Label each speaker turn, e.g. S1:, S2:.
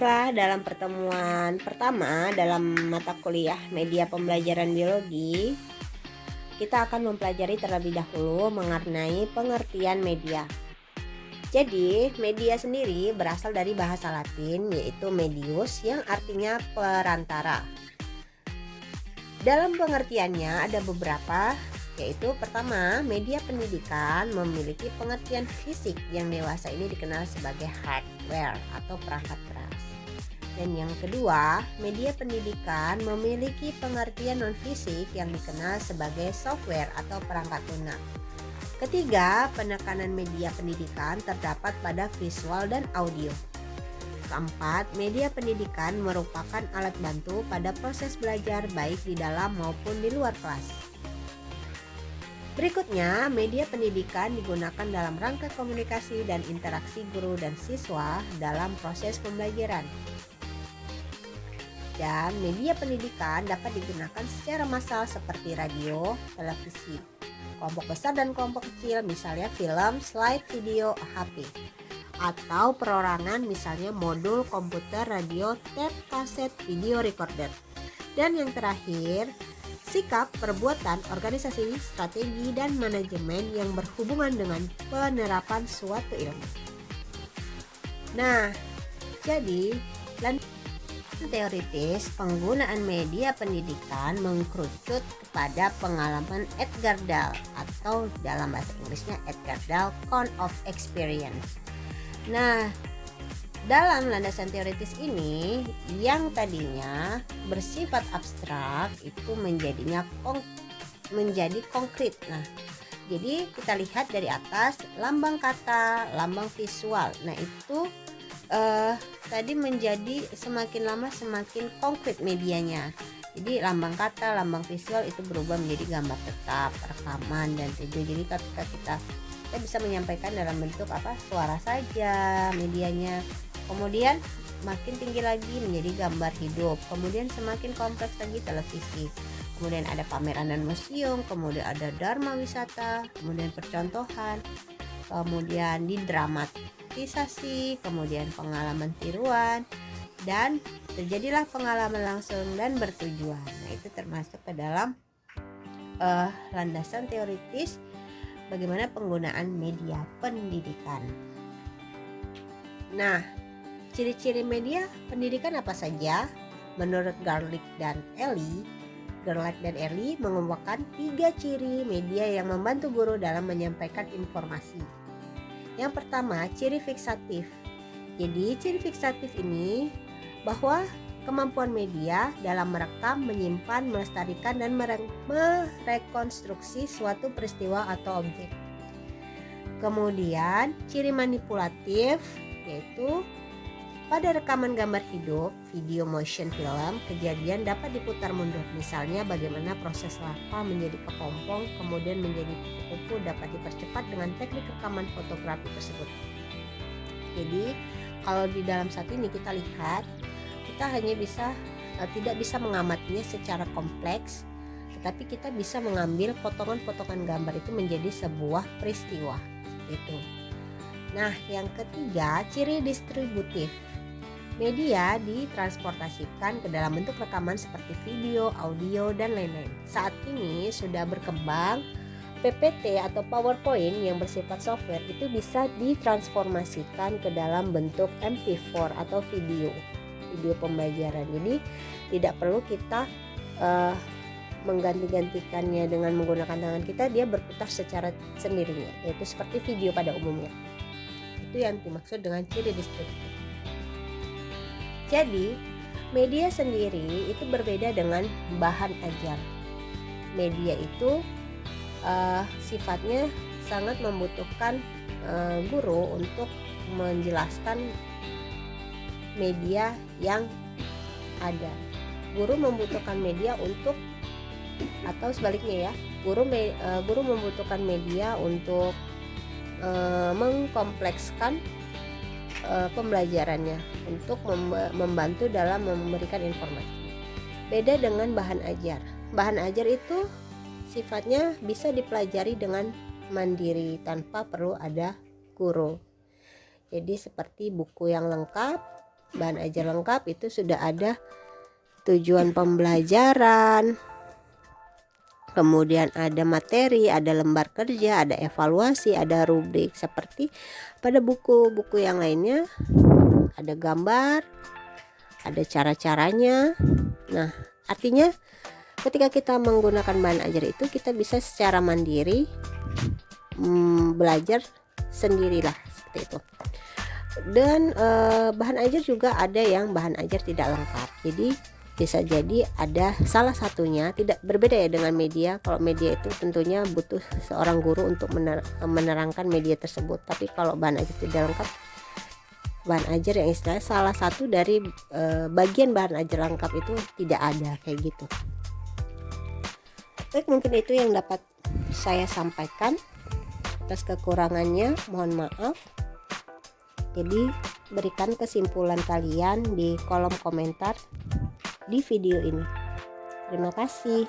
S1: Baiklah, dalam pertemuan pertama dalam mata kuliah media pembelajaran biologi, kita akan mempelajari terlebih dahulu mengenai pengertian media. Jadi, media sendiri berasal dari bahasa Latin yaitu medius yang artinya perantara. Dalam pengertiannya ada beberapa, yaitu pertama, media pendidikan memiliki pengertian fisik yang dewasa ini dikenal sebagai hardware atau perangkat keras. Dan yang kedua, media pendidikan memiliki pengertian non-fisik yang dikenal sebagai software atau perangkat lunak. Ketiga, penekanan media pendidikan terdapat pada visual dan audio. Keempat, media pendidikan merupakan alat bantu pada proses belajar baik di dalam maupun di luar kelas. Berikutnya, media pendidikan digunakan dalam rangka komunikasi dan interaksi guru dan siswa dalam proses pembelajaran. Dan media pendidikan dapat digunakan secara massal seperti radio, televisi, kelompok besar dan kelompok kecil misalnya film, slide video, HP, atau perorangan misalnya modul komputer, radio, tape, kaset, video recorder. Dan yang terakhir, sikap, perbuatan, organisasi, strategi, dan manajemen yang berhubungan dengan penerapan suatu ilmu. Nah, jadi teoritis penggunaan media pendidikan mengkerucut kepada pengalaman Edgar Dahl atau dalam bahasa Inggrisnya Edgar Dahl Count of Experience. Nah, dalam landasan teoritis ini yang tadinya bersifat abstrak itu menjadi konkret. Nah, jadi kita lihat dari atas lambang kata, lambang visual. Nah, itu tadi menjadi semakin lama semakin konkret medianya. Jadi lambang kata, lambang visual itu berubah menjadi gambar tetap, rekaman dan video. Jadi ketika kita bisa menyampaikan dalam bentuk suara saja medianya. Kemudian makin tinggi lagi menjadi gambar hidup. Kemudian semakin kompleks lagi televisi. Kemudian ada pameran dan museum, kemudian ada dharma wisata, kemudian percontohan, kemudian didramatisasi, kemudian pengalaman tiruan, dan terjadilah pengalaman langsung dan bertujuan. Nah, itu termasuk ke dalam landasan teoritis bagaimana penggunaan media pendidikan. Nah, ciri-ciri media pendidikan apa saja? Menurut Garlick dan Ellie mengemukakan 3 ciri media yang membantu guru dalam menyampaikan informasi. Yang pertama, ciri fiksatif. Jadi, ciri fiksatif ini bahwa kemampuan media dalam merekam, menyimpan, melestarikan, dan merekonstruksi suatu peristiwa atau objek. Kemudian, ciri manipulatif yaitu pada rekaman gambar hidup, video motion film, kejadian dapat diputar mundur. Misalnya bagaimana proses lava menjadi kepompong, kemudian menjadi kupu-kupu dapat dipercepat dengan teknik rekaman fotografi tersebut. Jadi, kalau di dalam saat ini kita lihat, kita hanya tidak bisa mengamatinya secara kompleks, tetapi kita bisa mengambil potongan-potongan gambar itu menjadi sebuah peristiwa. Itu. Nah, yang ketiga, ciri distributif. Media ditransportasikan ke dalam bentuk rekaman seperti video, audio, dan lain-lain. Saat ini sudah berkembang PPT atau PowerPoint yang bersifat software itu bisa ditransformasikan ke dalam bentuk MP4 atau video pembelajaran. Jadi tidak perlu kita mengganti-gantikannya dengan menggunakan tangan kita, dia berputar secara sendirinya, yaitu seperti video pada umumnya. Itu yang dimaksud dengan ciri distributif. Jadi, media sendiri itu berbeda dengan bahan ajar. Media itu sifatnya sangat membutuhkan guru untuk menjelaskan media yang ada. Guru membutuhkan media untuk, atau sebaliknya ya, guru membutuhkan media untuk mengkomplekskan pembelajarannya, untuk membantu dalam memberikan informasi. Beda dengan bahan ajar. Bahan ajar itu sifatnya bisa dipelajari dengan mandiri tanpa perlu ada guru. Jadi seperti buku yang lengkap, bahan ajar lengkap itu sudah ada tujuan pembelajaran, kemudian ada materi, ada lembar kerja, ada evaluasi, ada rubrik. Seperti pada buku-buku yang lainnya ada gambar, ada cara-caranya. Nah, artinya ketika kita menggunakan bahan ajar itu kita bisa secara mandiri belajar sendirilah, seperti itu. Dan bahan ajar juga ada yang bahan ajar tidak lengkap. Jadi bisa jadi ada salah satunya tidak berbeda ya dengan media. Kalau media itu tentunya butuh seorang guru untuk menerangkan media tersebut. Tapi kalau bahan ajar tidak lengkap, bahan ajar yang istilahnya salah satu dari bagian bahan ajar lengkap itu tidak ada, kayak gitu. Baik, mungkin itu yang dapat saya sampaikan. Atas kekurangannya mohon maaf. Jadi berikan kesimpulan kalian di kolom komentar di video ini. Terima kasih.